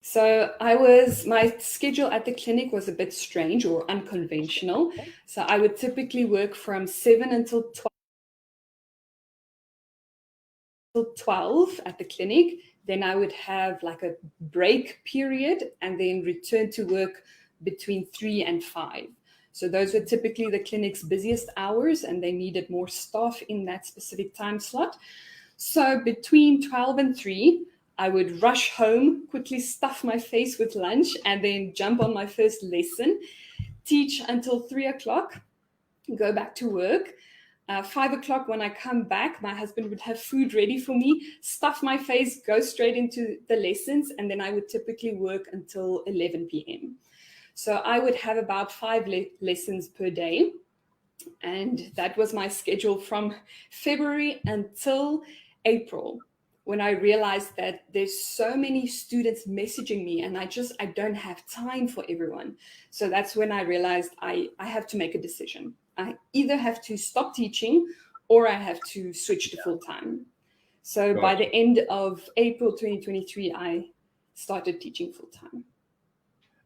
So my schedule at the clinic was a bit strange or unconventional. So I would typically work from 7 until 12 at the clinic. Then I would have like a break period and then return to work between 3 and 5. So those were typically the clinic's busiest hours, and they needed more staff in that specific time slot. So between 12 and 3, I would rush home, quickly stuff my face with lunch, and then jump on my first lesson, teach until 3 o'clock, go back to work. 5 o'clock, when I come back, my husband would have food ready for me, stuff my face, go straight into the lessons, and then I would typically work until 11 p.m. So I would have about 5 lessons per day. And that was my schedule from February until April, when I realized that there's so many students messaging me and I don't have time for everyone. So that's when I realized I have to make a decision. I either have to stop teaching or I have to switch to full time. So by the end of April 2023, I started teaching full time.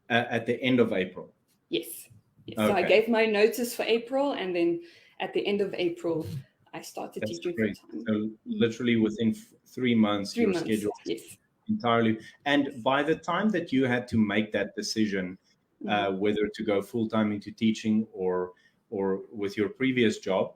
At the end of April? Yes. Okay. So I gave my notice for April, and then at the end of April, I started teaching full time. So literally within 3 months, your schedule entirely. And by the time that you had to make that decision, whether to go full time into teaching or with your previous job,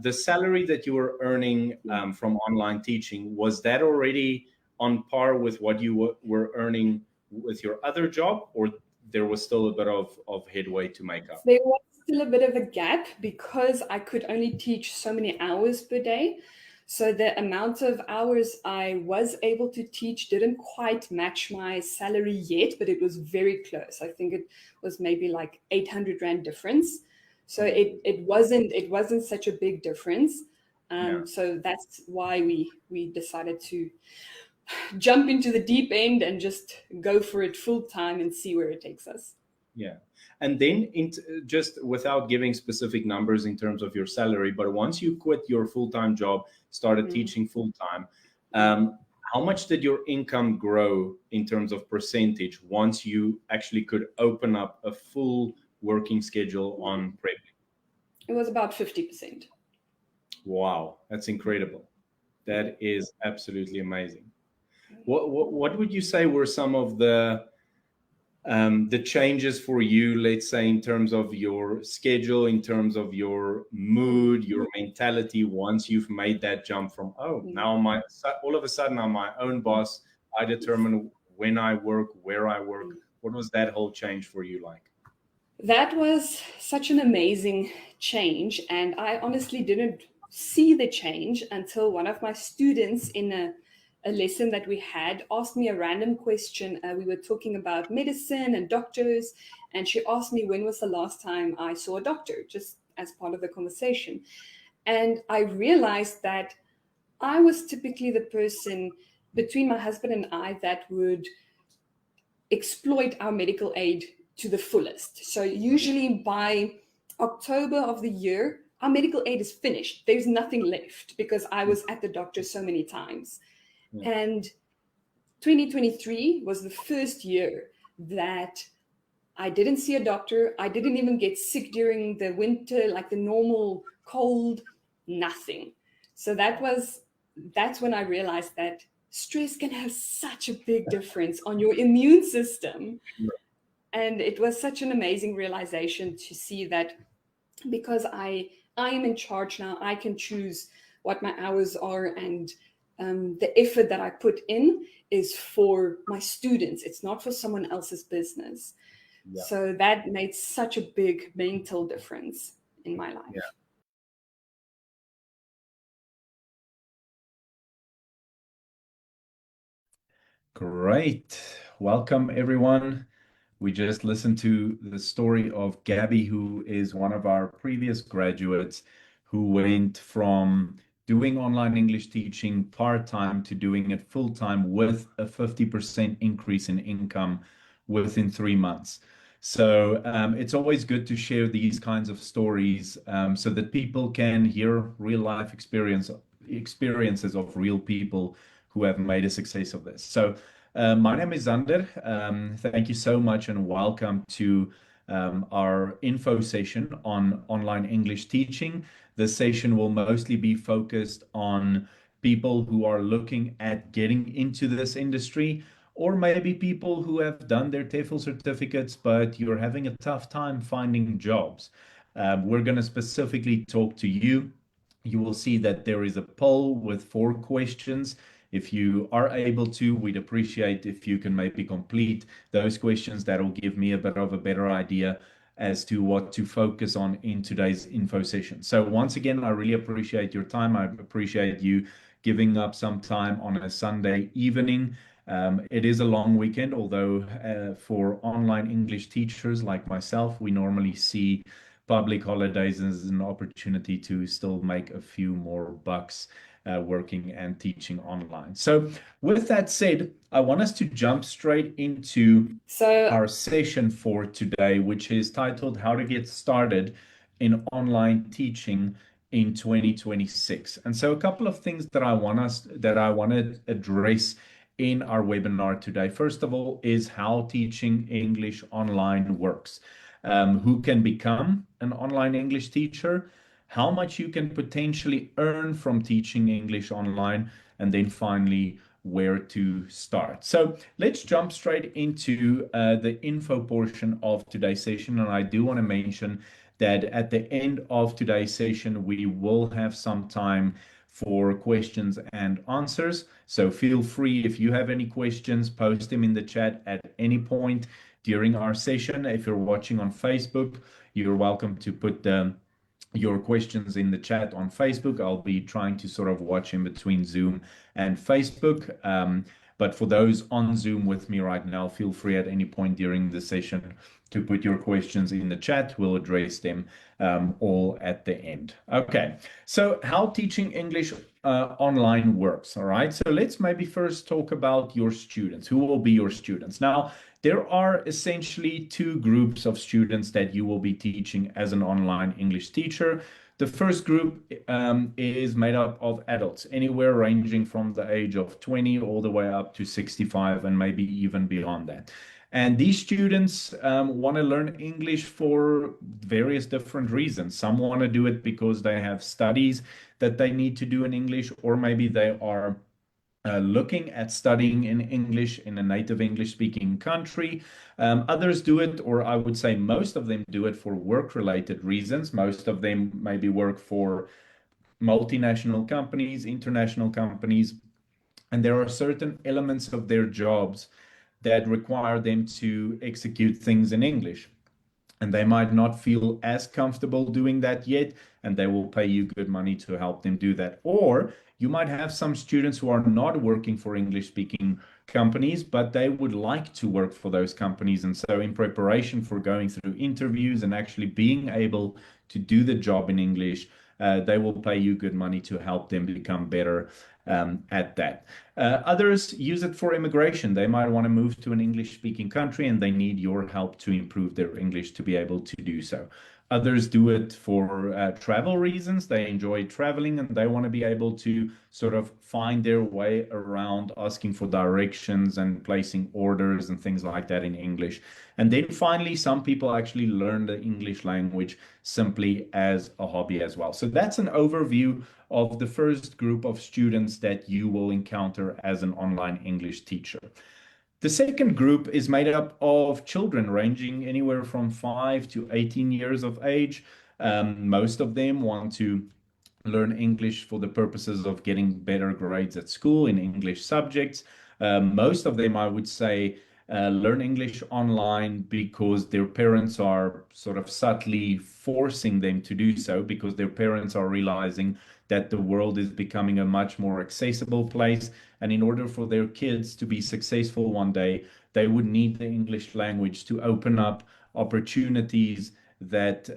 the salary that you were earning from online teaching, was that already on par with what you were earning with your other job, or there was still a bit of headway to make up? There was still a bit of a gap because I could only teach so many hours per day. So the amount of hours I was able to teach didn't quite match my salary yet, but it was very close. I think it was maybe like 800 Rand difference. So it wasn't such a big difference. So that's why we decided to jump into the deep end and just go for it full time and see where it takes us. Yeah. And then just without giving specific numbers in terms of your salary, but once you quit your full-time job, started teaching full-time, how much did your income grow in terms of percentage once you actually could open up a full working schedule on prep? It was about 50%. Wow, that's incredible. That is absolutely amazing. What would you say were some of the changes for you, let's say, in terms of your schedule, in terms of your mood, your mentality, once you've made that jump from, now all of a sudden I'm my own boss, I determine when I work, where I work. What was that whole change for you like? That was such an amazing change, and I honestly didn't see the change until one of my students in a lesson that we had asked me a random question. We were talking about medicine and doctors, and she asked me when was the last time I saw a doctor, just as part of the conversation. And I realized that I was typically the person between my husband and I that would exploit our medical aid to the fullest. So usually by October of the year, our medical aid is finished. There's nothing left because I was at the doctor so many times. And 2023 was the first year that I didn't see a doctor. I didn't even get sick during the winter, like the normal cold, nothing. So that's when I realized that stress can have such a big difference on your immune system. And it was such an amazing realization to see that because I am in charge now, I can choose what my hours are, and the effort that I put in is for my students. It's not for someone else's business. Yeah. So that made such a big mental difference in my life. Yeah. Great. Welcome, everyone. We just listened to the story of Gabby, who is one of our previous graduates who went from doing online English teaching part-time to doing it full-time with a 50% increase in income within 3 months. So it's always good to share these kinds of stories so that people can hear real life experiences of real people who have made a success of this. So My name is Zander. Thank you so much and welcome to our info session on online English teaching. This session will mostly be focused on people who are looking at getting into this industry, or maybe people who have done their TEFL certificates, but you're having a tough time finding jobs. We're going to specifically talk to you. You will see that there is a poll with 4 questions. If you are able to, we'd appreciate if you can maybe complete those questions. That'll give me a bit of a better idea as to what to focus on in today's info session. So once again, I really appreciate your time. I appreciate you giving up some time on a Sunday evening. It is a long weekend, although for online English teachers like myself, we normally see public holidays as an opportunity to still make a few more bucks working and teaching online. So, with that said, I want us to jump straight into So, our session for today, which is titled How to Get Started in Online Teaching in 2026. And so a couple of things that I want to address in our webinar today. First of all, is how teaching English online works. Who can become an online English teacher, how much you can potentially earn from teaching English online, and then finally, where to start. So let's jump straight into the info portion of today's session. And I do want to mention that at the end of today's session, we will have some time for questions and answers. So feel free, if you have any questions, post them in the chat at any point during our session. If you're watching on Facebook, you're welcome to put your questions in the chat on Facebook. I'll be trying to sort of watch in between Zoom and Facebook. But for those on Zoom with me right now, feel free at any point during the session to put your questions in the chat. We'll address them all at the end. Okay, so how teaching English online works. All right, so let's maybe first talk about your students. Who will be your students? Now, there are essentially 2 groups of students that you will be teaching as an online English teacher. The first group is made up of adults, anywhere ranging from the age of 20 all the way up to 65 and maybe even beyond that. And these students want to learn English for various different reasons. Some want to do it because they have studies that they need to do in English, or maybe they are looking at studying in English in a native English speaking country. Others do it, or I would say most of them do it for work related reasons. Most of them maybe work for multinational companies, international companies, and there are certain elements of their jobs that require them to execute things in English. And they might not feel as comfortable doing that yet, and they will pay you good money to help them do that. Or you might have some students who are not working for English speaking companies, but they would like to work for those companies. And so, in preparation for going through interviews and actually being able to do the job in English, they will pay you good money to help them become better at that. Others use it for immigration. They might want to move to an English speaking country and they need your help to improve their English to be able to do so. Others do it for travel reasons. They enjoy traveling and they want to be able to sort of find their way around asking for directions and placing orders and things like that in English. And then finally, some people actually learn the English language simply as a hobby as well. So that's an overview of the first group of students that you will encounter as an online English teacher. The second group is made up of children ranging anywhere from 5 to 18 years of age. Most of them want to learn English for the purposes of getting better grades at school in English subjects. Most of them, I would say, learn English online because their parents are sort of subtly forcing them to do so, because their parents are realizing that the world is becoming a much more accessible place. And in order for their kids to be successful one day, they would need the English language to open up opportunities that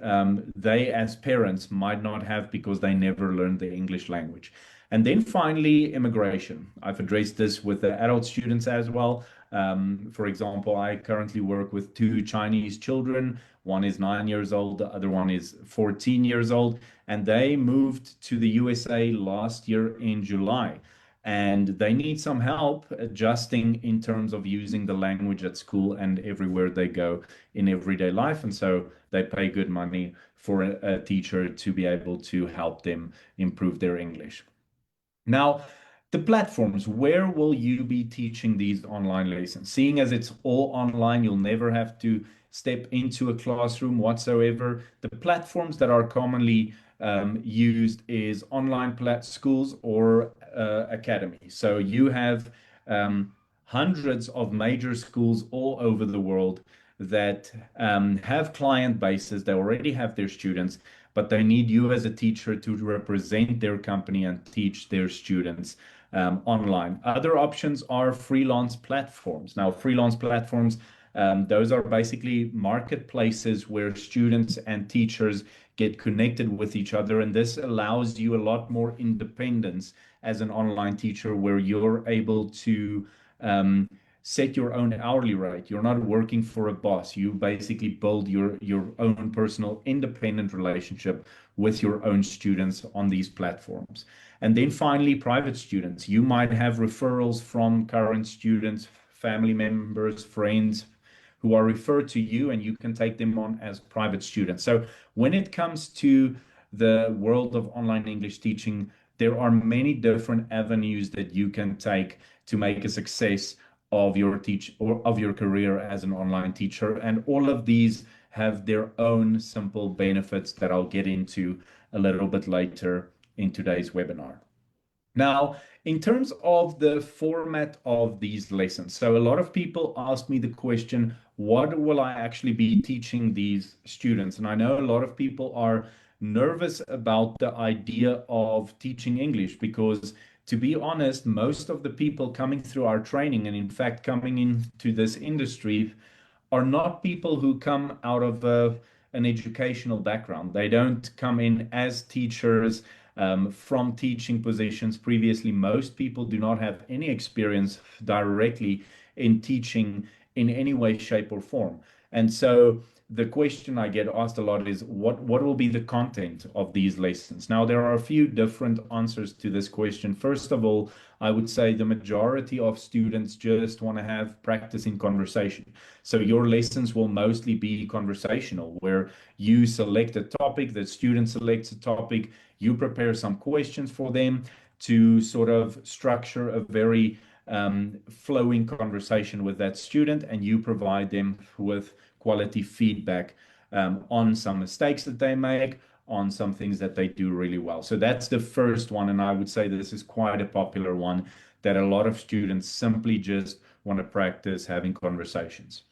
they as parents might not have because they never learned the English language. And then finally, immigration. I've addressed this with the adult students as well. For example, I currently work with 2 Chinese children. One is 9 years old, the other one is 14 years old, and they moved to the USA last year in July. and they need some help adjusting in terms of using the language at school and everywhere they go in everyday life. And so they pay good money for a teacher to be able to help them improve their English. Now, the platforms, where will you be teaching these online lessons? Seeing as it's all online, you'll never have to step into a classroom whatsoever. The platforms that are commonly used is online schools or academies. So you have hundreds of major schools all over the world that have client bases. They already have their students, but they need you as a teacher to represent their company and teach their students online. Other options are freelance platforms. Now, freelance platforms, those are basically marketplaces where students and teachers get connected with each other. And this allows you a lot more independence as an online teacher, where you're able to um, set your own hourly rate. You're not working for a boss. You basically build your own personal independent relationship with your own students on these platforms. And then finally, private students. You might have referrals from current students, family members, friends who are referred to you, and you can take them on as private students. So when it comes to the world of online English teaching, there are many different avenues that you can take to make a success of your teach or of your career as an online teacher. And all of these have their own simple benefits that I'll get into a little bit later in today's webinar. Now, in terms of the format of these lessons, so a lot of people ask me the question, what will I actually be teaching these students? And I know a lot of people are nervous about the idea of teaching English because, to be honest, most of the people coming through our training and in fact coming into this industry are not people who come out of an educational background. They don't come in as teachers from teaching positions previously. Most people do not have any experience directly in teaching in any way, shape, or form. And so the question I get asked a lot is what will be the content of these lessons? Now, there are a few different answers to this question. First of all, I would say the majority of students just want to have practice in conversation. So your lessons will mostly be conversational, where you select a topic, the student selects a topic, you prepare some questions for them to sort of structure a very flowing conversation with that student, and you provide them with quality feedback on some mistakes that they make, on some things that they do really well. So that's the first one. And I would say this is quite a popular one, that a lot of students simply just want to practice having conversations.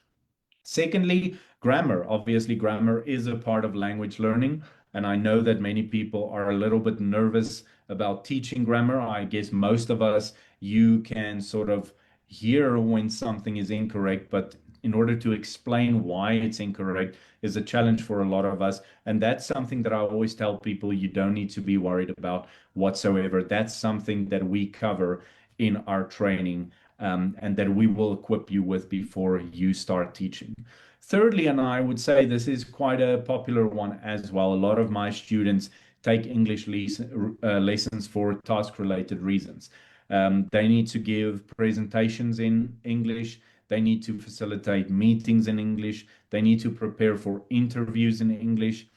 Secondly, grammar. Obviously, grammar is a part of language learning. And I know that many people are a little bit nervous about teaching grammar. I guess most of us, you can sort of hear when something is incorrect, but in order to explain why it's incorrect is a challenge for a lot of us. And that's something that I always tell people you don't need to be worried about whatsoever. That's something that we cover in our training, and that we will equip you with before you start teaching. Thirdly, and I would say this is quite a popular one as well, a lot of my students take English lessons for task-related reasons. They need to give presentations in English. They need to facilitate meetings in English. They need to prepare for interviews in English,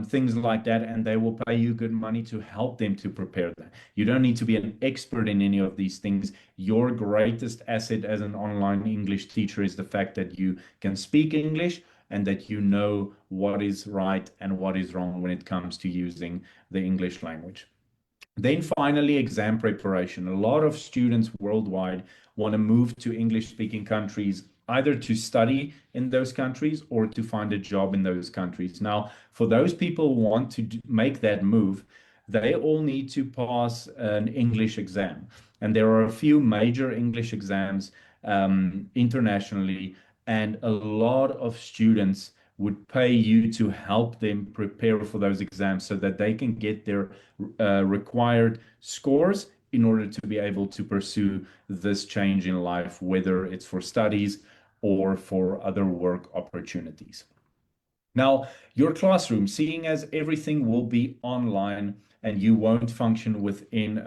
things like that. And they will pay you good money to help them to prepare that. You don't need to be an expert in any of these things. Your greatest asset as an online English teacher is the fact that you can speak English and that you know what is right and what is wrong when it comes to using the English language. Then finally, exam preparation. A lot of students worldwide want to move to English-speaking countries, either to study in those countries or to find a job in those countries. Now, for those people who want to make that move, they all need to pass an English exam. And there are a few major English exams internationally, and a lot of students would pay you to help them prepare for those exams so that they can get their required scores in order to be able to pursue this change in life, whether it's for studies or for other work opportunities. Now, your classroom, seeing as everything will be online and you won't function within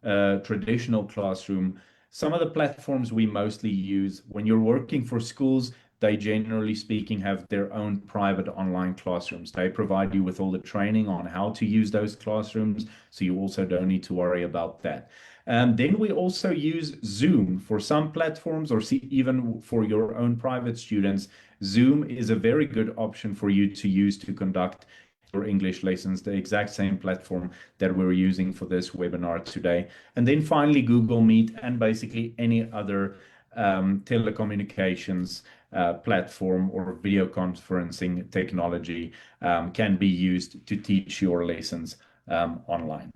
a traditional classroom. Some of the platforms we mostly use when you're working for schools, they generally speaking have their own private online classrooms. They provide you with all the training on how to use those classrooms, so you also don't need to worry about that. Then we also use Zoom for some platforms, or see, even for your own private students. Zoom is a very good option for you to use to conduct your English lessons, the exact same platform that we're using for this webinar today. And then finally, Google Meet and basically any other telecommunications platform or video conferencing technology can be used to teach your lessons online.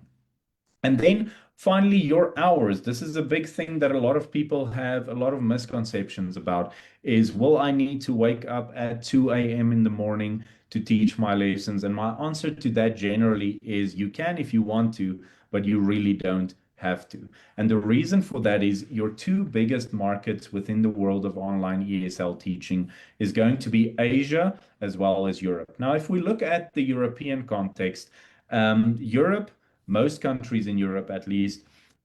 And then finally, your hours. This is a big thing that a lot of people have a lot of misconceptions about is, will I need to wake up at 2 a.m. in the morning to teach my lessons? And my answer to that generally is you can if you want to, but you really don't have to. And the reason for that is your two biggest markets within the world of online ESL teaching is going to be Asia as well as Europe. Now, if we look at the European context, Europe, most countries in Europe at least,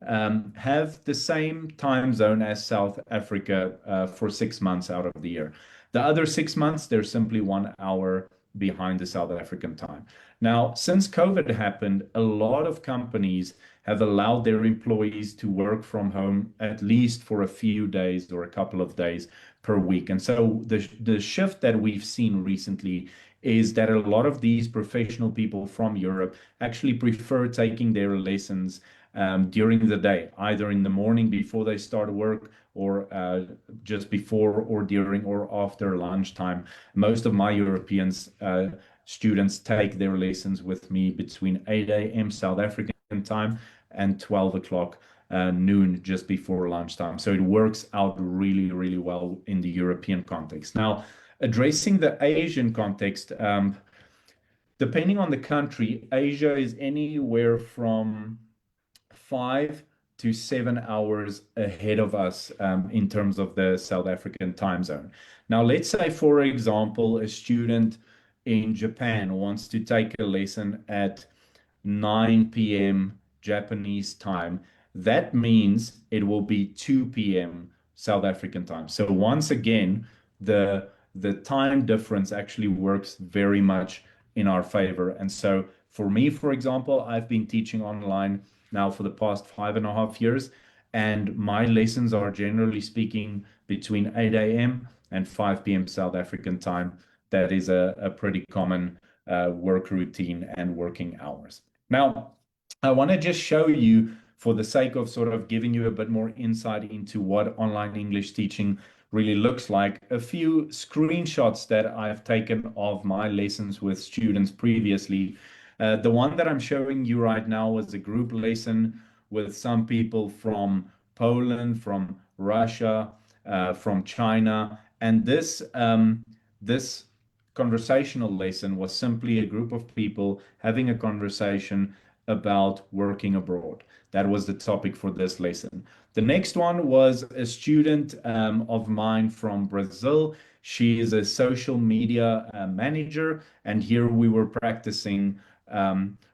have the same time zone as South Africa for 6 months out of the year. The other 6 months, they're simply 1 hour behind the South African time. Now, since COVID happened, a lot of companies have allowed their employees to work from home at least for a few days or a couple of days per week. And so the shift that we've seen recently is that a lot of these professional people from Europe actually prefer taking their lessons during the day, either in the morning before they start work or just before or during or after lunchtime. Most of my Europeans students take their lessons with me between 8 a.m. South African time and 12 o'clock noon just before lunchtime. So it works out really, really well in the European context. Now, addressing the Asian context, depending on the country, Asia is anywhere from 5 to 7 hours ahead of us in terms of the South African time zone. Now, let's say, for example, a student in Japan wants to take a lesson at 9 p.m. Japanese time. That means it will be 2 p.m. South African time. So once again, the time difference actually works very much in our favor. And so for me, for example, I've been teaching online now for the past 5.5 years, and my lessons are generally speaking between 8 a.m. and 5 p.m. South African time. That is a pretty common work routine and working hours. Now, I want to just show you, for the sake of sort of giving you a bit more insight into what online English teaching really looks like, a few screenshots that I've taken of my lessons with students previously. The one that I'm showing you right now is a group lesson with some people from Poland, from Russia, from China, and this conversational lesson was simply a group of people having a conversation about working abroad. That was the topic for this lesson. The next one was a student of mine from Brazil. She is a social media manager, and here we were practicing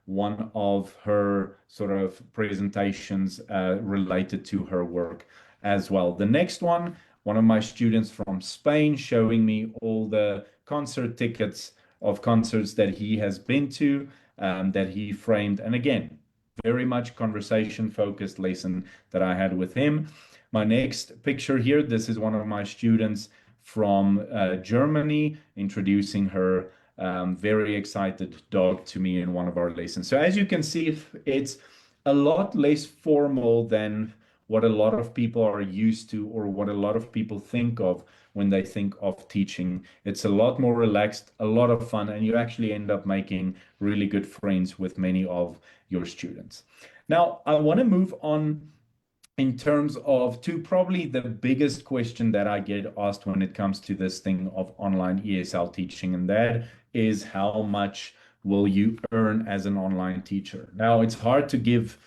one of her sort of presentations related to her work as well. The next one of my students from Spain, showing me all the concert tickets of concerts that he has been to, that he framed. And again, very much conversation focused lesson that I had with him. My next picture here, this is one of my students from Germany, introducing her very excited dog to me in one of our lessons. So as you can see, it's a lot less formal than what a lot of people are used to, or what a lot of people think of when they think of teaching. It's a lot more relaxed, a lot of fun, and you actually end up making really good friends with many of your students. Now, I want to move on in terms of to probably the biggest question that I get asked when it comes to this thing of online ESL teaching, and that is, how much will you earn as an online teacher? Now, it's hard to give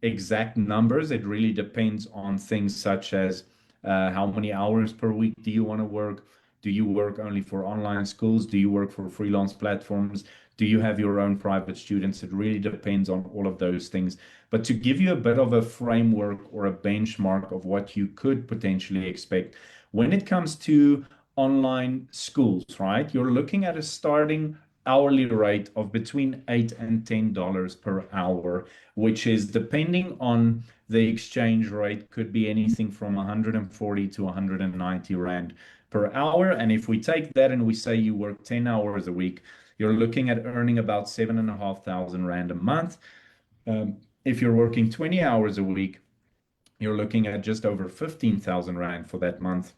exact numbers. It really depends on things such as how many hours per week do you want to work? Do you work only for online schools? Do you work for freelance platforms? Do you have your own private students? It really depends on all of those things. But to give you a bit of a framework or a benchmark of what you could potentially expect when it comes to online schools, right? You're looking at a starting hourly rate of between $8 and $10 per hour, which is depending on the exchange rate, could be anything from 140 to 190 Rand per hour. And if we take that and we say you work 10 hours a week, you're looking at earning about 7,500 Rand a month. If you're working 20 hours a week, you're looking at just over 15,000 Rand for that month.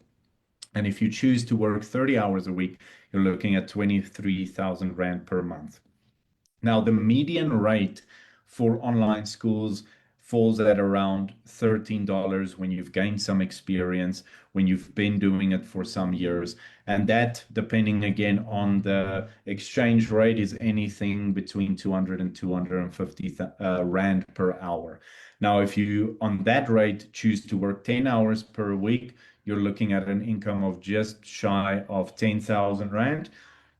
And if you choose to work 30 hours a week, you're looking at 23,000 Rand per month. Now, the median rate for online schools falls at around $13 when you've gained some experience, when you've been doing it for some years. And that, depending again on the exchange rate, is anything between 200 and 250 Rand per hour. Now, if you on that rate choose to work 10 hours per week, you're looking at an income of just shy of 10,000 Rand.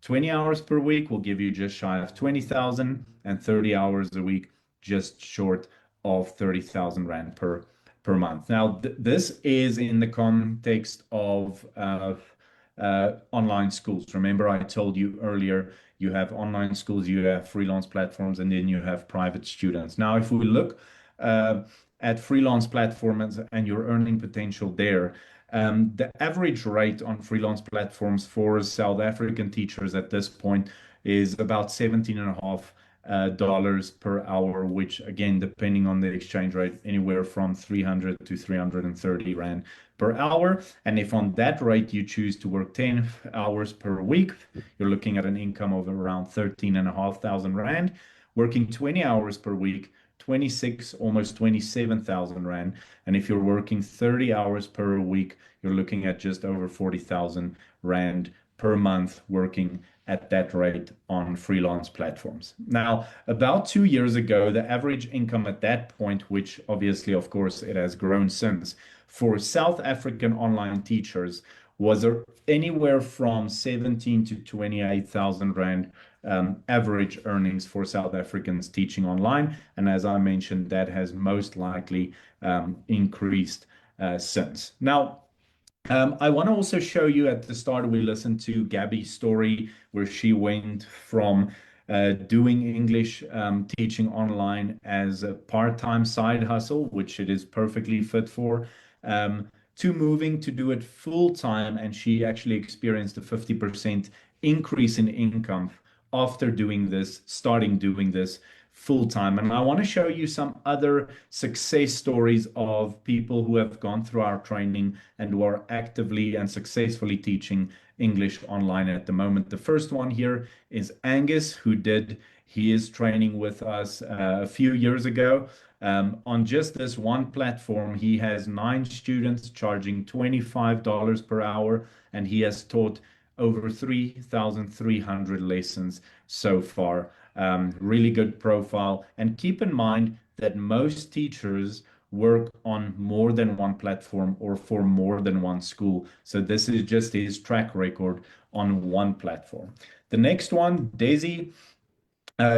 20 hours per week will give you just shy of 20,000, and 30 hours a week just short of 30,000 Rand per month. Now, this is in the context of online schools. Remember, I told you earlier, you have online schools, you have freelance platforms, and then you have private students. Now, if we look at freelance platforms and your earning potential there, the average rate on freelance platforms for South African teachers at this point is about 17.5 dollars per hour, which again, depending on the exchange rate, anywhere from 300 to 330 Rand per hour. And if on that rate you choose to work 10 hours per week, you're looking at an income of around 13,500 Rand. Working 20 hours per week, 26, almost 27,000 Rand. And if you're working 30 hours per week, you're looking at just over 40,000 Rand per month working at that rate on freelance platforms. Now, about 2 years ago, the average income at that point, which obviously, of course, it has grown since, for South African online teachers was anywhere from 17 to 28,000 Rand average earnings for South Africans teaching online. And as I mentioned, that has most likely increased since. Now, I want to also show you at the start, we listened to Gabby's story where she went from doing English teaching online as a part-time side hustle, which it is perfectly fit for, to moving to do it full-time. And she actually experienced a 50% increase in income after doing this, starting doing this full time. And I want to show you some other success stories of people who have gone through our training and who are actively and successfully teaching English online at the moment. The first one here is Angus, who did his training with us a few years ago. On just this one platform, he has 9 students charging $25 per hour, and he has taught over 3,300 lessons so far. Really good profile. And keep in mind that most teachers work on more than one platform or for more than one school. So this is just his track record on one platform. The next one, Daisy,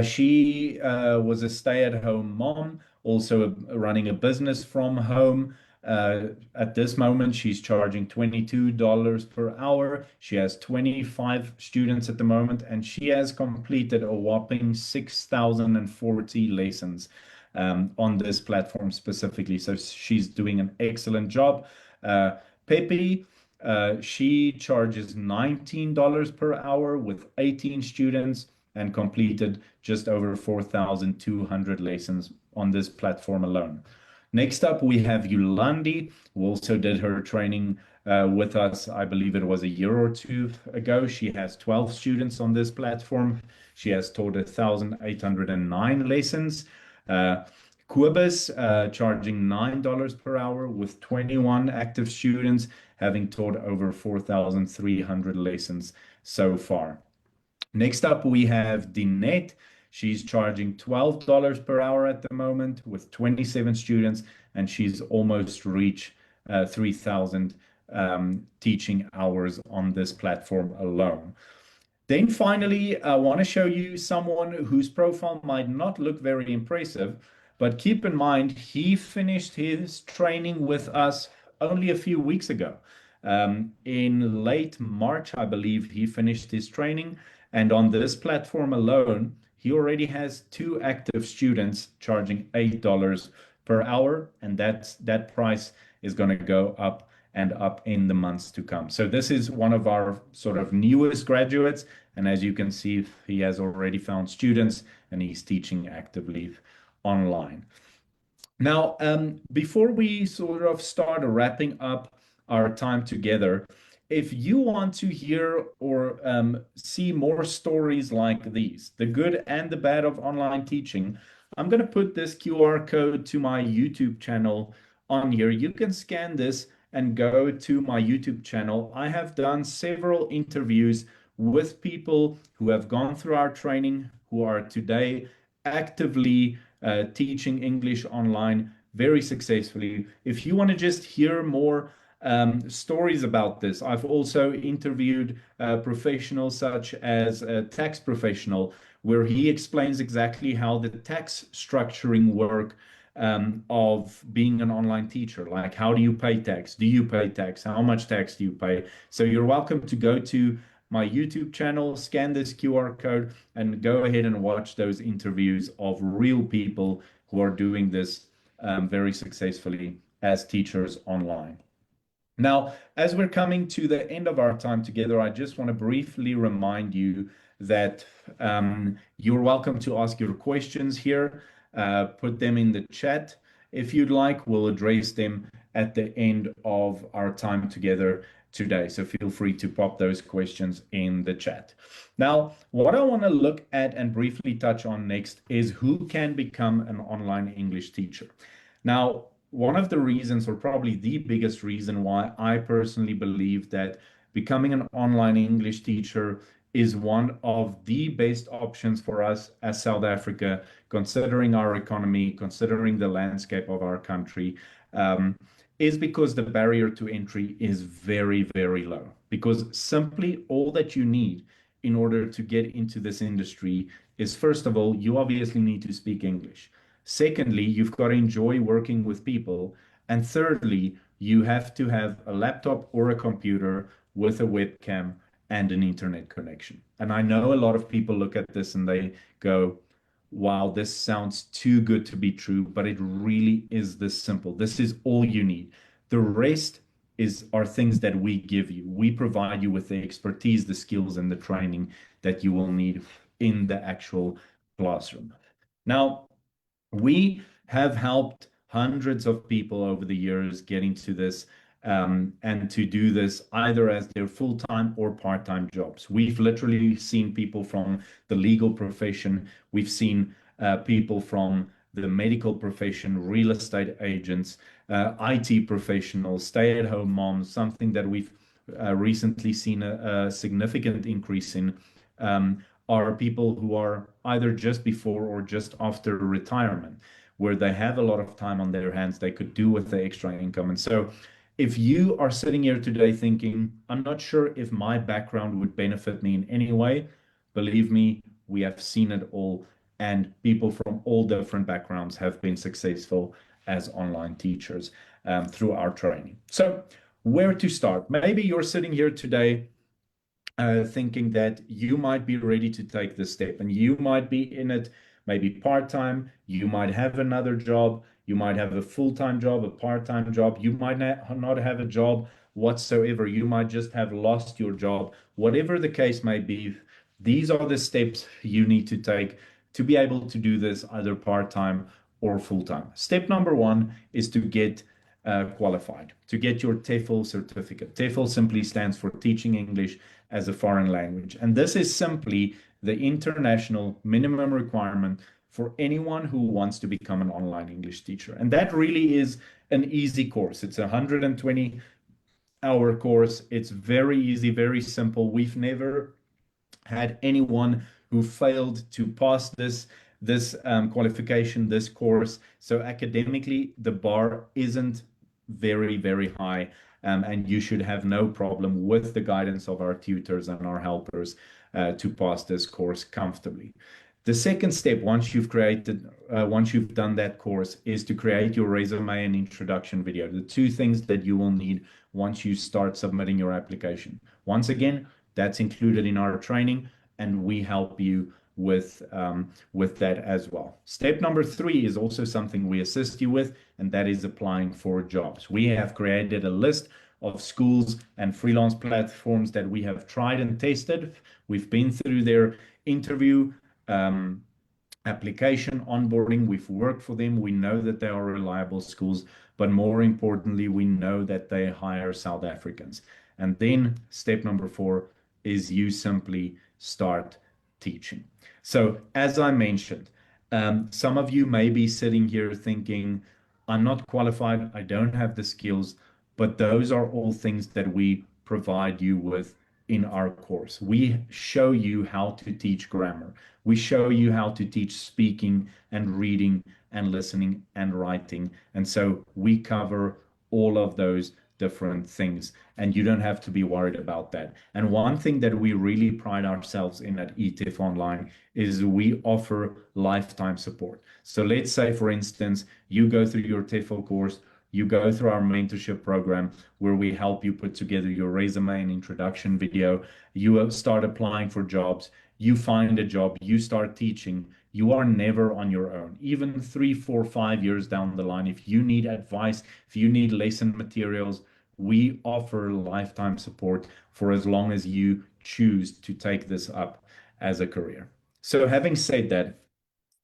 she was a stay-at-home mom, also running a business from home. At this moment, she's charging $22 per hour. She has 25 students at the moment, and she has completed a whopping 6,040 lessons on this platform specifically. So she's doing an excellent job. Pepe, she charges $19 per hour with 18 students and completed just over 4,200 lessons on this platform alone. Next up, we have Yulandi, who also did her training with us. I believe it was a year or two ago. She has 12 students on this platform. She has taught 1,809 lessons. Quibus charging $9 per hour with 21 active students, having taught over 4,300 lessons so far. Next up, we have Dinette. She's charging $12 per hour at the moment with 27 students, and she's almost reached 3,000 teaching hours on this platform alone. Then finally, I want to show you someone whose profile might not look very impressive, but keep in mind, he finished his training with us only a few weeks ago. In late March, I believe he finished his training. And on this platform alone, he already has two active students charging $8 per hour. And that price is going to go up and up in the months to come. So this is one of our sort of newest graduates. And as you can see, he has already found students and he's teaching actively online. Now, before we sort of start wrapping up our time together, if you want to hear or see more stories like these, the good and the bad of online teaching, I'm going to put this QR code to my YouTube channel on here. You can scan this and go to my YouTube channel. I have done several interviews with people who have gone through our training, who are today actively teaching English online very successfully. If you want to just hear more stories about this, I've also interviewed professionals such as a tax professional, where he explains exactly how the tax structuring work of being an online teacher. Like, how do you pay tax? Do you pay tax? How much tax do you pay? So you're welcome to go to my YouTube channel, scan this QR code, and go ahead and watch those interviews of real people who are doing this very successfully as teachers online. Now, as we're coming to the end of our time together, I just want to briefly remind you that you're welcome to ask your questions here. Put them in the chat if you'd like. We'll address them at the end of our time together today. So feel free to pop those questions in the chat. Now, what I want to look at and briefly touch on next is who can become an online English teacher. Now, one of the reasons, or probably the biggest reason why I personally believe that becoming an online English teacher is one of the best options for us as South Africa, considering our economy, considering the landscape of our country, is because the barrier to entry is very, very low. Because simply all that you need in order to get into this industry is, first of all, you obviously need to speak English. Secondly, you've got to enjoy working with people. And thirdly, you have to have a laptop or a computer with a webcam and an internet connection. And I know a lot of people look at this and they go, wow, this sounds too good to be true, but it really is this simple. This is all you need. The rest are things that we give you. We provide you with the expertise, the skills, and the training that you will need in the actual classroom. Now, we have helped hundreds of people over the years get into this and to do this either as their full-time or part-time jobs. We've literally seen people from the legal profession. We've seen people from the medical profession, real estate agents, IT professionals, stay-at-home moms, something that we've recently seen a significant increase in. Are people who are either just before or just after retirement, where they have a lot of time on their hands they could do with the extra income. And so, if you are sitting here today thinking, I'm not sure if my background would benefit me in any way, believe me, we have seen it all. And people from all different backgrounds have been successful as online teachers through our training. So, where to start? Maybe you're sitting here today thinking that you might be ready to take this step and you might be in it maybe part-time, you might have another job, you might have a full-time job, a part-time job, you might not have a job whatsoever, you might just have lost your job. Whatever the case may be, these are the steps you need to take to be able to do this either part-time or full-time. Step number one is to get qualified, to get your TEFL certificate. TEFL simply stands for Teaching English as a Foreign Language. And this is simply the international minimum requirement for anyone who wants to become an online English teacher. And that really is an easy course. It's a 120-hour course. It's very easy, very simple. We've never had anyone who failed to pass this qualification, this course. So academically, the bar isn't very, very high, and you should have no problem with the guidance of our tutors and our helpers to pass this course comfortably. The second step, once you've done that course, is to create your resume and introduction video. The two things that you will need once you start submitting your application. Once again, that's included in our training, and we help you with that as well. Step number 3 is also something we assist you with, and that is applying for jobs. We have created a list of schools and freelance platforms that we have tried and tested. We've been through their interview um, application onboarding. We've worked for them. We know that they are reliable schools, but more importantly, we know that they hire South Africans. And then step number 4 is you simply start teaching. So as I mentioned, some of you may be sitting here thinking, I'm not qualified, I don't have the skills, but those are all things that we provide you with in our course. We show you how to teach grammar. We show you how to teach speaking and reading and listening and writing. And so we cover all of those different things, and you don't have to be worried about that. And one thing that we really pride ourselves in at eTEFL Online is we offer lifetime support. So let's say, for instance, you go through your TEFL course, you go through our mentorship program where we help you put together your resume and introduction video. You start applying for jobs, you find a job, you start teaching. You are never on your own. Even 3, 4, 5 years down the line, if you need advice, if you need lesson materials, we offer lifetime support for as long as you choose to take this up as a career. So having said that,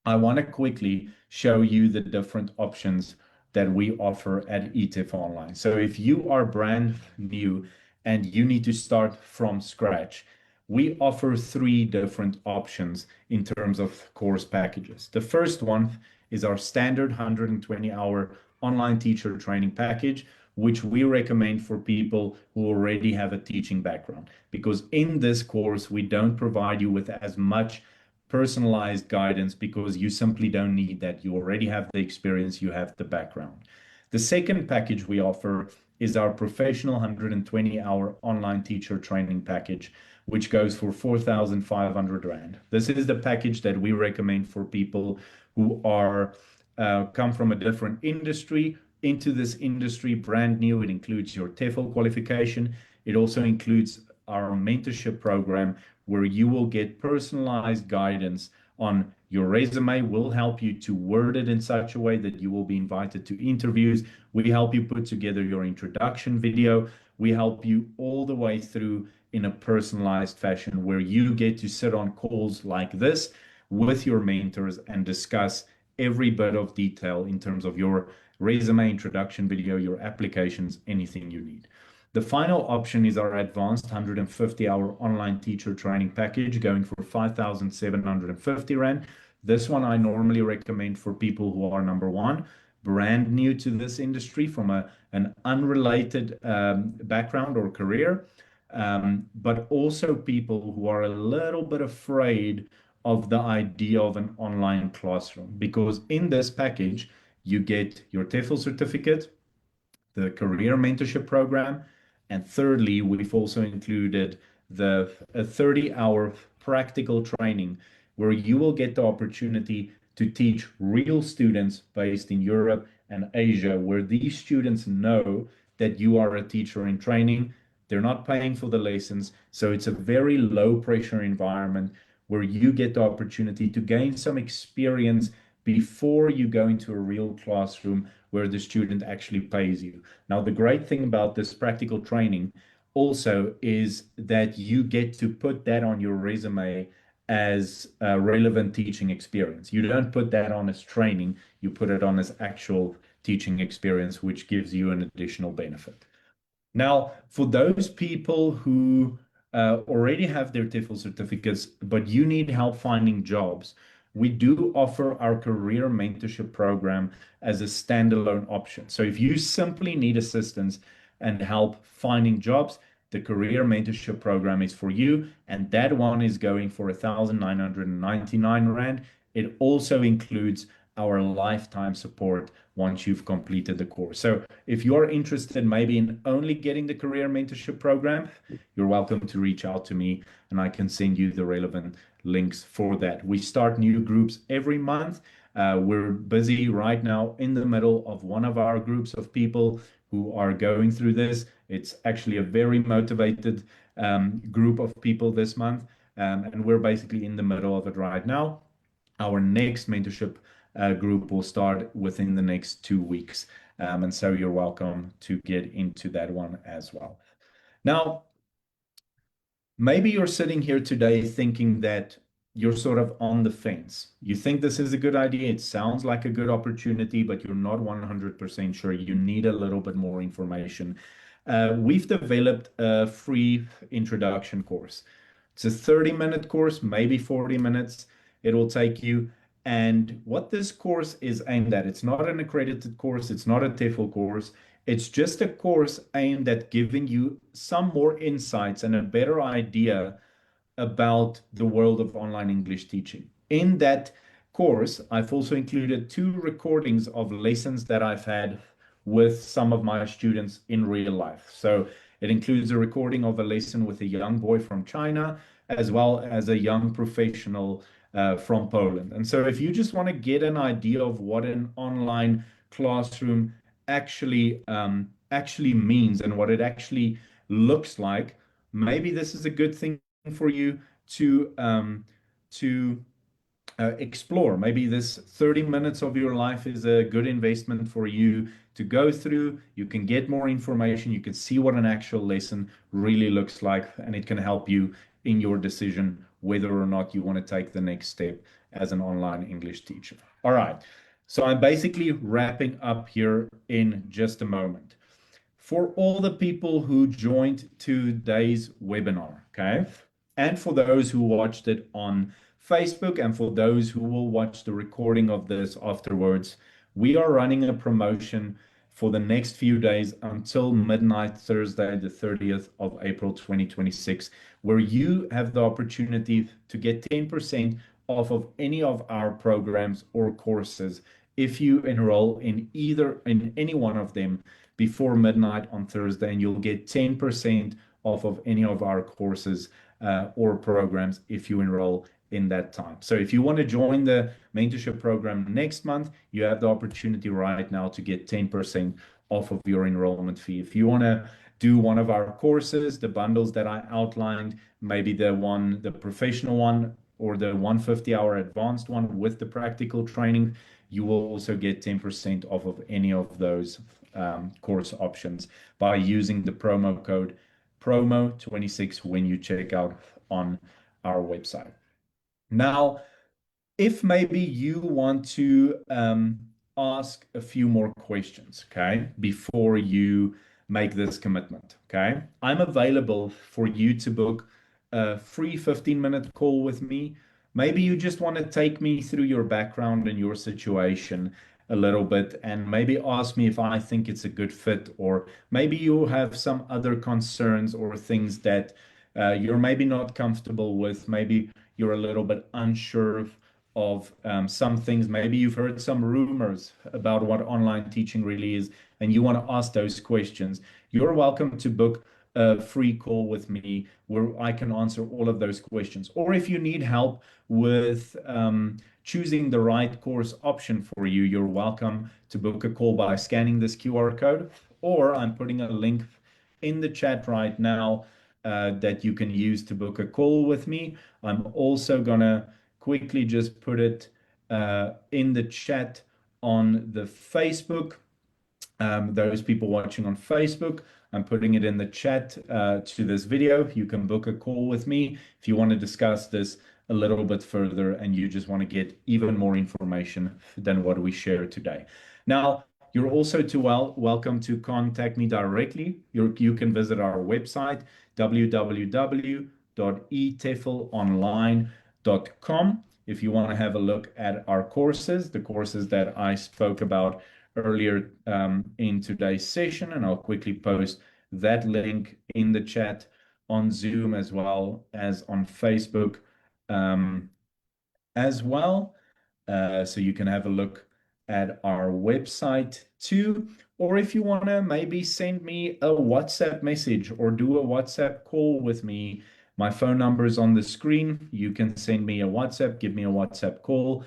I want to quickly show you the different options that we offer at eTEFL Online. So if you are brand new and you need to start from scratch, we offer 3 different options in terms of course packages. The first one is our standard 120-hour online teacher training package, which we recommend for people who already have a teaching background. Because in this course, we don't provide you with as much personalized guidance because you simply don't need that. You already have the experience, you have the background. The second package we offer is our professional 120-hour online teacher training package, which goes for 4,500 Rand. This is the package that we recommend for people who are come from a different industry into this industry brand new. It includes your TEFL qualification. It also includes our mentorship program where you will get personalized guidance on your resume. We'll help you to word it in such a way that you will be invited to interviews. We help you put together your introduction video. We help you all the way through in a personalized fashion where you get to sit on calls like this with your mentors and discuss every bit of detail in terms of your resume, introduction video, your applications, anything you need. The final option is our advanced 150-hour online teacher training package going for 5,750 Rand. This one I normally recommend for people who are, number one, brand new to this industry from an unrelated background or career, but also people who are a little bit afraid of the idea of an online classroom. Because in this package, you get your TEFL certificate, the career mentorship program, and thirdly, we've also included the 30-hour practical training where you will get the opportunity to teach real students based in Europe and Asia, where these students know that you are a teacher in training. They're not paying for the lessons, so it's a very low pressure environment where you get the opportunity to gain some experience before you go into a real classroom where the student actually pays you. Now, the great thing about this practical training also is that you get to put that on your resume as a relevant teaching experience. You don't put that on as training, you put it on as actual teaching experience, which gives you an additional benefit. Now, for those people who already have their TEFL certificates, but you need help finding jobs, we do offer our career mentorship program as a standalone option. So if you simply need assistance and help finding jobs, the career mentorship program is for you, and that one is going for 1,999 Rand. It also includes our lifetime support once you've completed the course. So if you're interested maybe in only getting the career mentorship program, you're welcome to reach out to me and I can send you the relevant links for that. We start new groups every month. We're busy right now in the middle of one of our groups of people who are going through this. It's actually a very motivated group of people this month, and we're basically in the middle of it right now. Our next mentorship group will start within the next 2 weeks. And so you're welcome to get into that one as well. Now, maybe you're sitting here today thinking that you're sort of on the fence. You think this is a good idea. It sounds like a good opportunity, but you're not 100% sure. You need a little bit more information. We've developed a free introduction course. It's a 30-minute course, maybe 40 minutes it will take you. And what this course is aimed at, it's not an accredited course, it's not a TEFL course. It's just a course aimed at giving you some more insights and a better idea about the world of online English teaching. In that course, I've also included 2 recordings of lessons that I've had with some of my students in real life. So it includes a recording of a lesson with a young boy from China, as well as a young professional from Poland. And so if you just want to get an idea of what an online classroom actually means and what it actually looks like, maybe this is a good thing for you to explore. Maybe this 30 minutes of your life is a good investment for you to go through. You can get more information. You can see what an actual lesson really looks like, and it can help you in your decision whether or not you want to take the next step as an online English teacher. All right. So I'm basically wrapping up here in just a moment. For all the people who joined today's webinar, okay, and for those who watched it on Facebook, and for those who will watch the recording of this afterwards, we are running a promotion for the next few days until midnight, Thursday, the 30th of April, 2026, where you have the opportunity to get 10% off of any of our programs or courses if you enroll in any one of them before midnight on Thursday, and you'll get 10% off of any of our courses or programs if you enroll in that time. So if you want to join the mentorship program next month, you have the opportunity right now to get 10% off of your enrollment fee. If you want to do one of our courses, the bundles that I outlined, maybe the professional one or the 150-hour advanced one with the practical training, you will also get 10% off of any of those course options by using the promo code promo26 when you check out on our website. Now, if maybe you want to ask a few more questions, okay, before you make this commitment, okay, I'm available for you to book a free 15-minute call with me. Maybe you just want to take me through your background and your situation a little bit and maybe ask me if I think it's a good fit, or maybe you have some other concerns or things that you're maybe not comfortable with. Maybe you're a little bit unsure of some things. Maybe you've heard some rumors about what online teaching really is, and you want to ask those questions. You're welcome to book a free call with me where I can answer all of those questions. Or if you need help with choosing the right course option for you, you're welcome to book a call by scanning this QR code, or I'm putting a link in the chat right now that you can use to book a call with me. I'm also gonna quickly just put it in the chat on the Facebook. Those people watching on Facebook, I'm putting it in the chat to this video. You can book a call with me if you want to discuss this a little bit further and you just want to get even more information than what we share today. Now, you're also welcome to contact me directly. You can visit our website, www.eteflonline.com, if you want to have a look at our courses, the courses that I spoke about earlier in today's session, and I'll quickly post that link in the chat on Zoom as well as on Facebook as well. So you can have a look at our website too. Or if you want to maybe send me a WhatsApp message or do a WhatsApp call with me, my phone number is on the screen. You can send me a WhatsApp, give me a WhatsApp call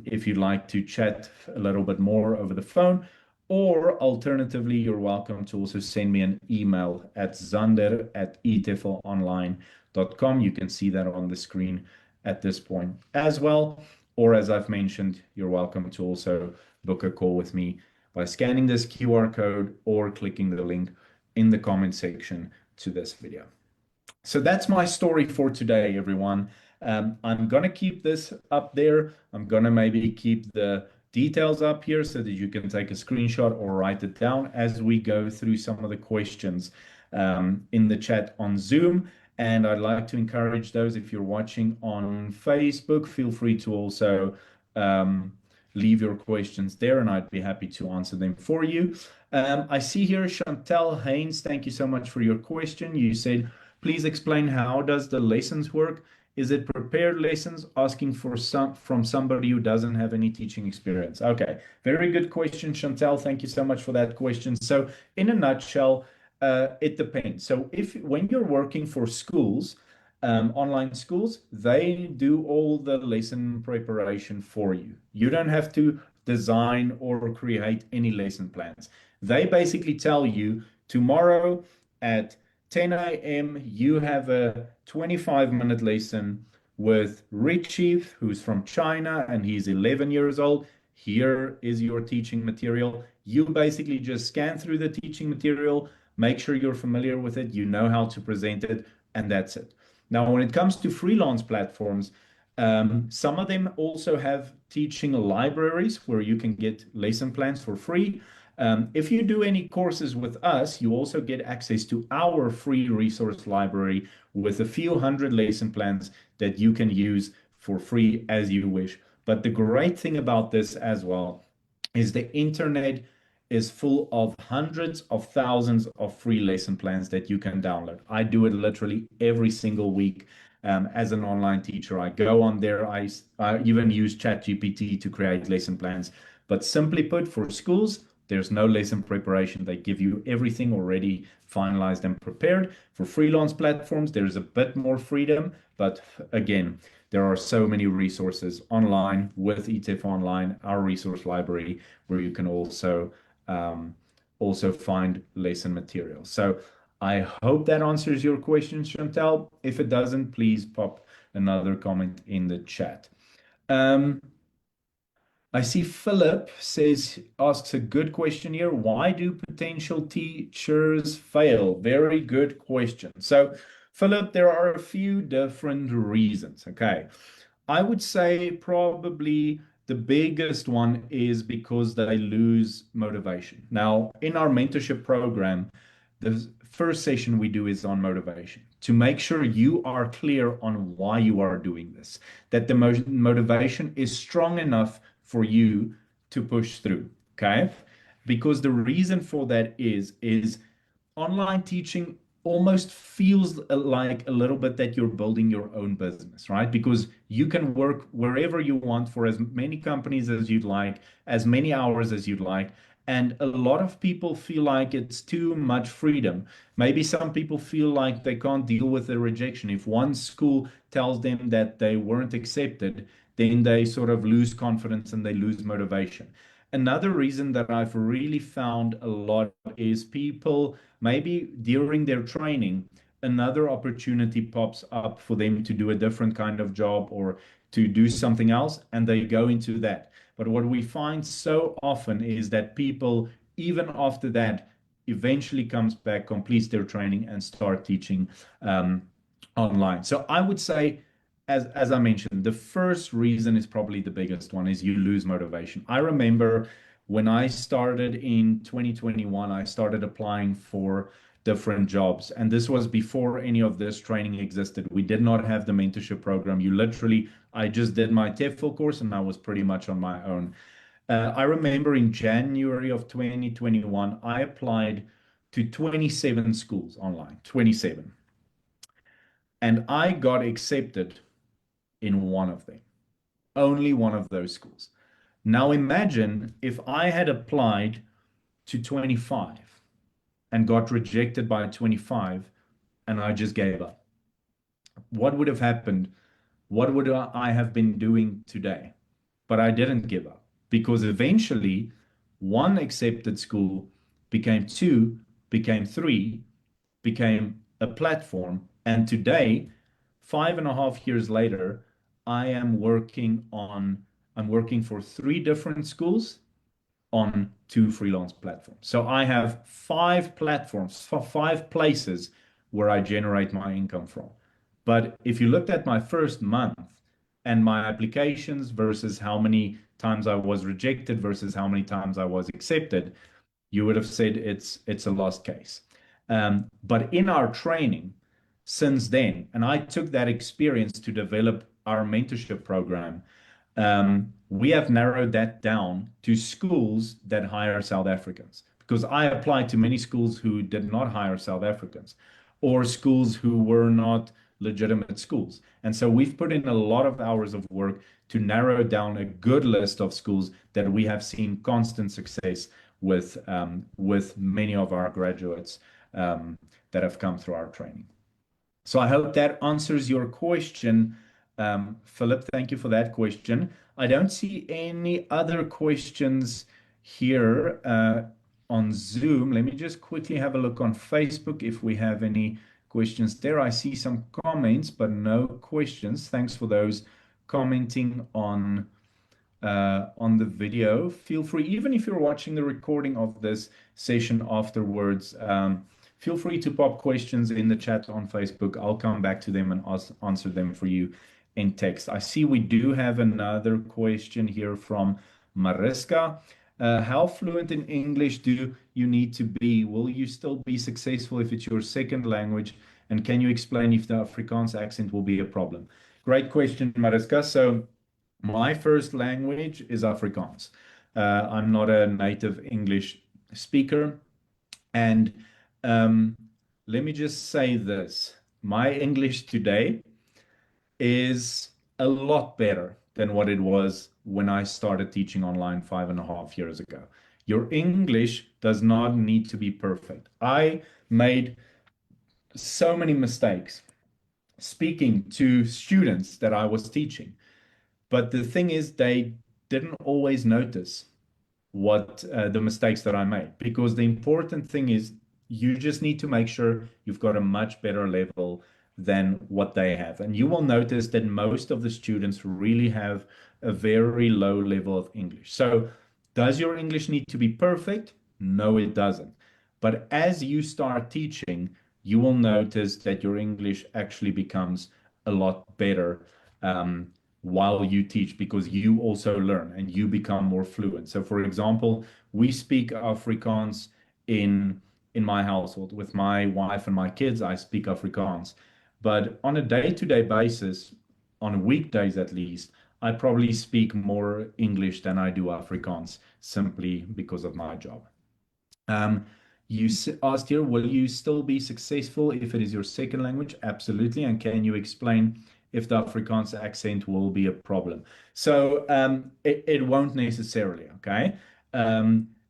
if you'd like to chat a little bit more over the phone. Or alternatively, you're welcome to also send me an email at zander@eteflonline.com. You can see that on the screen at this point as well. Or as I've mentioned, you're welcome to also book a call with me by scanning this QR code or clicking the link in the comment section to this video. So that's my story for today, everyone. I'm going to keep this up there. I'm going to maybe keep the details up here so that you can take a screenshot or write it down as we go through some of the questions in the chat on Zoom. And I'd like to encourage those, if you're watching on Facebook, feel free to also leave your questions there, and I'd be happy to answer them for you. I see here Chantel Haynes, thank you so much for your question. You said, please explain how does the lessons work? Is it prepared lessons asking for from somebody who doesn't have any teaching experience? Okay, very good question, Chantel. Thank you so much for that question. So in a nutshell, it depends. So when you're working for schools, online schools, they do all the lesson preparation for you. You don't have to design or create any lesson plans. They basically tell you tomorrow at 10 a.m. you have a 25-minute lesson with Richie, who's from China, and he's 11 years old. Here is your teaching material. You basically just scan through the teaching material, make sure you're familiar with it, you know how to present it, and that's it. Now, when it comes to freelance platforms, some of them also have teaching libraries where you can get lesson plans for free. If you do any courses with us, you also get access to our free resource library with a few hundred lesson plans that you can use for free as you wish. But the great thing about this as well is the internet is full of hundreds of thousands of free lesson plans that you can download. I do it literally every single week. As an online teacher, I go on there. I even use ChatGPT to create lesson plans. But simply put, for schools, there's no lesson preparation. They give you everything already finalized and prepared. For freelance platforms, there's a bit more freedom. But again, there are so many resources online with eTEFL Online, our resource library, where you can also find lesson material. So I hope that answers your question, Chantel. If it doesn't, please pop another comment in the chat. I see Philip asks a good question here. Why do potential teachers fail? Very good question. So, Philip, there are a few different reasons. Okay. I would say probably the biggest one is because they lose motivation. Now, in our mentorship program, the first session we do is on motivation to make sure you are clear on why you are doing this, that the motivation is strong enough for you to push through. Okay. Because the reason for that is online teaching almost feels like a little bit that you're building your own business, right? Because you can work wherever you want for as many companies as you'd like, as many hours as you'd like. And a lot of people feel like it's too much freedom. Maybe some people feel like they can't deal with the rejection. If one school tells them that they weren't accepted, then they sort of lose confidence and they lose motivation. Another reason that I've really found a lot is people maybe during their training, another opportunity pops up for them to do a different kind of job or to do something else, and they go into that. But what we find so often is that people, even after that, eventually comes back, completes their training, and start teaching online. So I would say, as I mentioned, the first reason is probably the biggest one is you lose motivation. I remember when I started in 2021, I started applying for different jobs. And this was before any of this training existed. We did not have the mentorship program. I just did my TEFL course and I was pretty much on my own. I remember in January of 2021, I applied to 27 schools online, 27. And I got accepted in one of them, only one of those schools. Now imagine if I had applied to 25 and got rejected by 25 and I just gave up. What would have happened? What would I have been doing today? But I didn't give up because eventually one accepted school became two, became three, became a platform. And today, 5.5 years later, I am working on, I'm working for three different schools on two freelance platforms. So I have five platforms, for five places where I generate my income from. But if you looked at my first month and my applications versus how many times I was rejected versus how many times I was accepted, you would have said it's a lost case. But in our training since then, and I took that experience to develop our mentorship program, we have narrowed that down to schools that hire South Africans. Because I applied to many schools who did not hire South Africans, or schools who were not legitimate schools. And so we've put in a lot of hours of work to narrow down a good list of schools that we have seen constant success with many of our graduates that have come through our training. So I hope that answers your question. Philip, thank you for that question. I don't see any other questions here on Zoom. Let me just quickly have a look on Facebook if we have any questions there. I see some comments, but no questions. Thanks for those commenting on the video. Feel free, even if you're watching the recording of this session afterwards, feel free to pop questions in the chat on Facebook. I'll come back to them and answer them for you in text. I see we do have another question here from Mariska. How fluent in English do you need to be? Will you still be successful if it's your second language? And can you explain if the Afrikaans accent will be a problem? Great question, Mariska. So my first language is Afrikaans. I'm not a native English speaker. And let me just say this. My English today is a lot better than what it was when I started teaching online 5.5 years ago. Your English does not need to be perfect. I made so many mistakes speaking to students that I was teaching. But the thing is, they didn't always notice what the mistakes that I made, because the important thing is you just need to make sure you've got a much better level than what they have. And you will notice that most of the students really have a very low level of English. So does your English need to be perfect? No, it doesn't. But as you start teaching, you will notice that your English actually becomes a lot better while you teach, because you also learn and you become more fluent. So for example, we speak Afrikaans in my household with my wife and my kids. I speak Afrikaans, but on a day-to-day basis, on weekdays at least, I probably speak more English than I do Afrikaans, simply because of my job. You asked here, will you still be successful if it is your second language? Absolutely. And can you explain if the Afrikaans accent will be a problem? So it won't necessarily, okay?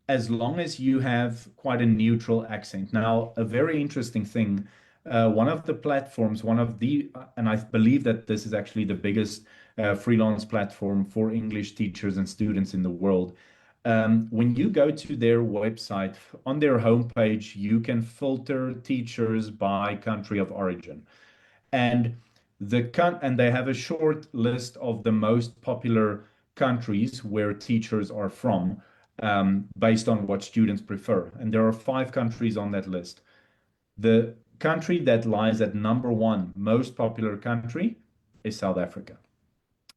As long as you have quite a neutral accent. Now, a very interesting thing, one of the platforms, and I believe that this is actually the biggest freelance platform for English teachers and students in the world. When you go to their website, on their homepage, you can filter teachers by country of origin. And they have a short list of the most popular countries where teachers are from, based on what students prefer. And there are 5 countries on that list. The country that lies at number one most popular country is South Africa.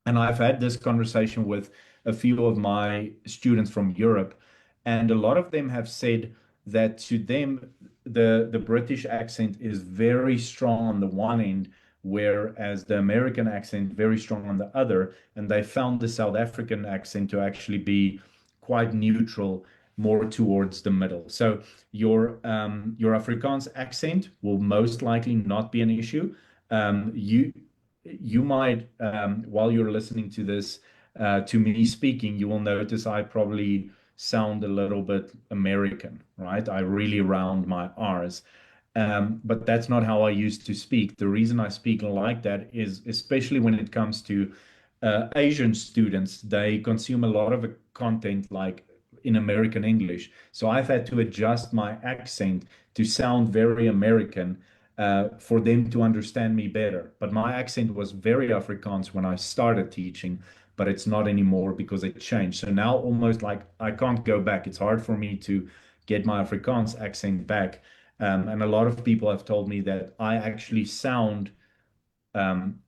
And I've had this conversation with a few of my students from Europe, and a lot of them have said that to them, the British accent is very strong on the one end, whereas the American accent very strong on the other. And they found the South African accent to actually be quite neutral, more towards the middle. So your Afrikaans accent will most likely not be an issue. You might, while you're listening to this, to me speaking, you will notice I probably sound a little bit American, right? I really round my R's. But that's not how I used to speak. The reason I speak like that is especially when it comes to Asian students, they consume a lot of content like in American English. So I've had to adjust my accent to sound very American for them to understand me better. But my accent was very Afrikaans when I started teaching, but it's not anymore because it changed. So now almost like I can't go back. It's hard for me to get my Afrikaans accent back. And a lot of people have told me that I actually sound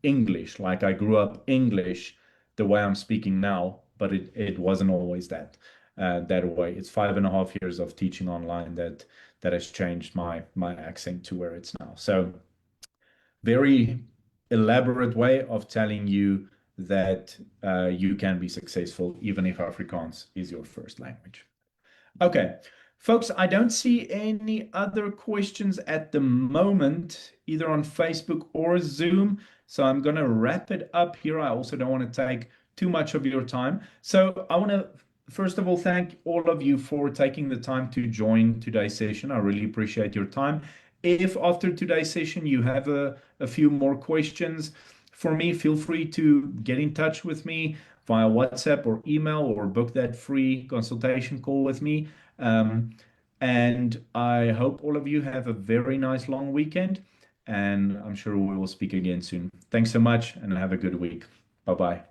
English, like I grew up English the way I'm speaking now, but it wasn't always that way. It's 5.5 years of teaching online that has changed my accent to where it's now. So very elaborate way of telling you that you can be successful even if Afrikaans is your first language. Okay, folks, I don't see any other questions at the moment, either on Facebook or Zoom. So I'm going to wrap it up here. I also don't want to take too much of your time. So I want to, first of all, thank all of you for taking the time to join today's session. I really appreciate your time. If after today's session you have a few more questions for me, feel free to get in touch with me via WhatsApp or email or book that free consultation call with me. Um, and I hope all of you have a very nice long weekend. And I'm sure we will speak again soon. Thanks so much and have a good week. Bye bye.